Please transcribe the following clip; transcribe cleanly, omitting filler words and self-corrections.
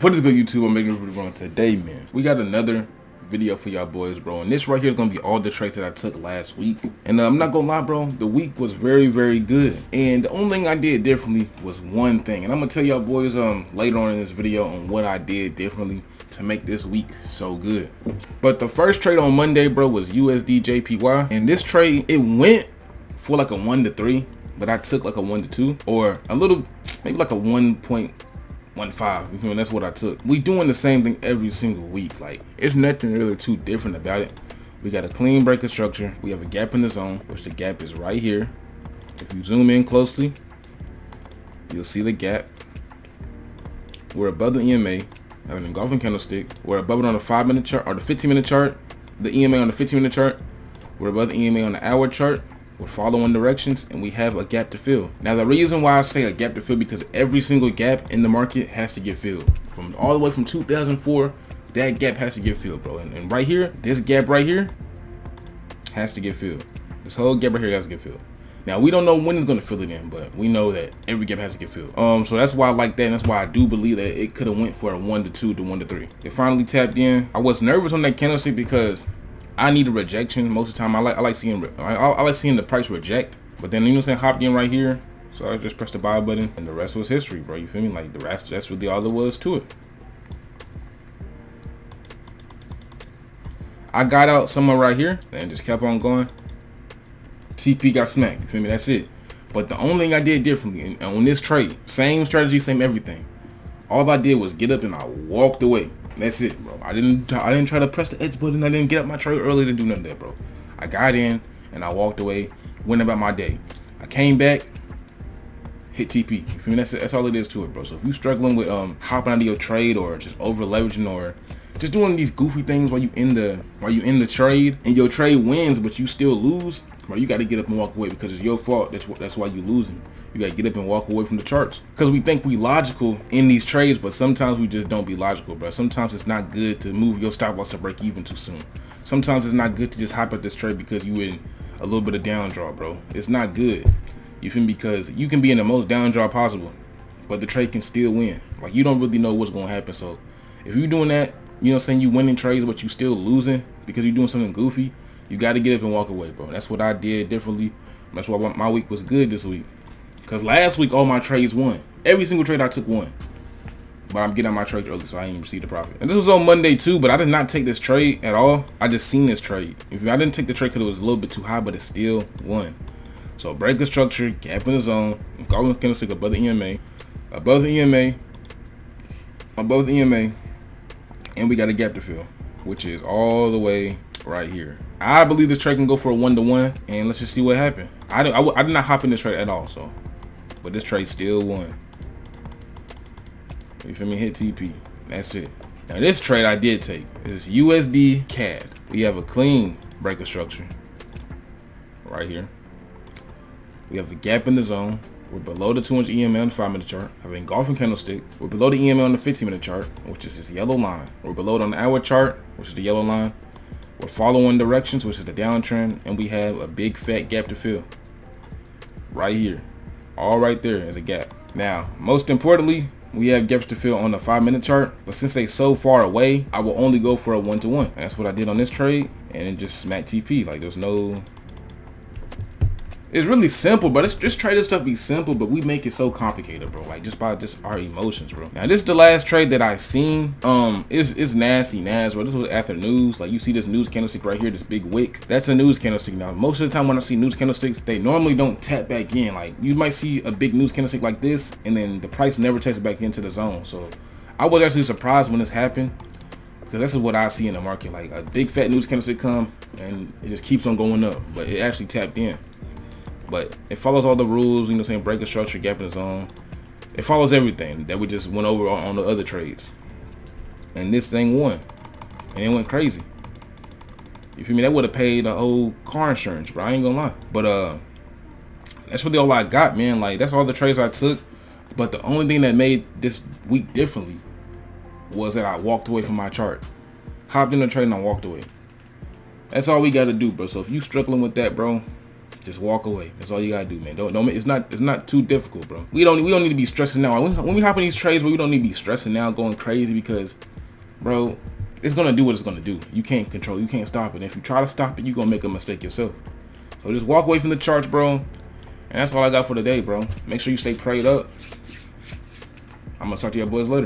What is good, YouTube? I'm making a video today, man. We got another video for y'all boys, bro. And this right here is gonna be all the trades that I took last week. And I'm not gonna lie, bro, the week was very, very good. And the only thing I did differently was one thing. And I'm gonna tell y'all boys later on in this video on what I did differently to make this week so good. But the first trade on Monday, bro, was USDJPY. And this trade, it went for like a 1 to 3, but I took like a 1 to 2 or a little, maybe like a 1.15. You know, that's what I took. We doing the same thing every single week. Like, it's nothing really too different about it. We got a clean breaker structure. We have a gap in the zone, which the gap is right here. If you zoom in closely, you'll see the gap. We're above the EMA. Have an engulfing candlestick. We're above it on the 5-minute chart or the 15-minute chart. The EMA on the 15-minute chart. We're above the EMA on the hour chart. We're following directions, and we have a gap to fill. Now, the reason why I say a gap to fill, because every single gap in the market has to get filled. From all the way from 2004, that gap has to get filled, bro. And right here, this gap right here has to get filled. This whole gap right here has to get filled. Now, we don't know when it's going to fill it in, but we know that every gap has to get filled. So that's why I like that, and that's why I do believe that it could have went for a 1 to 2 to 1 to 3. It finally tapped in. I was nervous on that candlestick because I need a rejection most of the time. I like seeing the price reject, but then, you know what I'm saying, hopped in right here, so I just pressed the buy button, and the rest was history, bro. You feel me? Like, the rest, that's really all there was to it. I got out somewhere right here and just kept on going. TP got smacked. You feel me? That's it. But the only thing I did differently on this trade, same strategy, same everything. All I did was get up and I walked away. That's it, bro. I didn't try to press the X button. I didn't get up my trade early to do none of that, bro. I got in and I walked away, went about my day. I came back, hit TP. You feel me? That's all it is to it, bro. So if you struggling with hopping out of your trade or just over leveraging or just doing these goofy things while you in the trade and your trade wins but you still lose, bro, you got to get up and walk away because it's your fault. That's why you losing. You gotta get up and walk away from the charts, because we think we logical in these trades, but sometimes we just don't be logical, bro. Sometimes it's not good to move your stop loss to break even too soon. Sometimes it's not good to just hop at this trade because you in a little bit of down draw, bro. It's not good. You feel me? Because you can be in the most down draw possible, but the trade can still win. Like, you don't really know what's gonna happen. So if you're doing that, you know what I'm saying, you winning trades but you still losing because you're doing something goofy, you got to get up and walk away, bro. That's what I did differently. That's why my week was good this week. Because last week, all my trades won. Every single trade I took won. But I'm getting out my trades early, so I didn't even see the profit. And this was on Monday, too, but I did not take this trade at all. I just seen this trade. I didn't take the trade because it was a little bit too high, but it still won. So break the structure, gap in the zone, golden candlestick above the EMA, above the EMA, above the EMA, and we got a gap to fill, which is all the way right here. I believe this trade can go for a 1 to 1, and let's just see what happened. I did not hop in this trade at all, so. But this trade still won. You feel me? Hit TP. That's it. Now this trade I did take is USDCAD. We have a clean breaker structure right here. We have a gap in the zone. We're below the 200 EMA on the 5-minute chart. Have an engulfing candlestick. We're below the EMA on the 15-minute chart, which is this yellow line. We're below it on the hour chart, which is the yellow line. We're following directions, which is the downtrend, and we have a big fat gap to fill right here. All right there is a gap. Now, most importantly, we have gaps to fill on the 5-minute chart, but since they so far away, I will only go for a 1 to 1. And that's what I did on this trade, and it just smacked TP. Like, there's no. It's really simple, but it's just trade this stuff be simple, but we make it so complicated, bro. Like, just by our emotions, bro. Now, this is the last trade that I've seen. It's nasty, bro. This was after news. Like, you see this news candlestick right here, this big wick. That's a news candlestick. Now, most of the time when I see news candlesticks, they normally don't tap back in. Like, you might see a big news candlestick like this, and then the price never taps back into the zone. So, I was actually surprised when this happened, because this is what I see in the market. Like, a big fat news candlestick come, and it just keeps on going up, but it actually tapped in. But it follows all the rules, you know what I'm saying, breaker structure, gap in the zone. It follows everything that we just went over on the other trades. And this thing won. And it went crazy. You feel me? That would have paid the whole car insurance, bro. I ain't gonna lie. But that's really all I got, man. Like, that's all the trades I took. But the only thing that made this week differently was that I walked away from my chart. Hopped in the trade and I walked away. That's all we gotta do, bro. So if you struggling with that, bro, Just walk away. That's all you gotta do, man. Don't. It's not too difficult, bro. We don't need to be stressing out. When we hop in these trades, bro, we don't need to be stressing out, going crazy, because, bro, it's gonna do what it's gonna do. You can't control. You can't stop it. And if you try to stop it, you gonna make a mistake yourself. So just walk away from the charts, bro. And that's all I got for today, bro. Make sure you stay prayed up. I'm gonna talk to your boys later.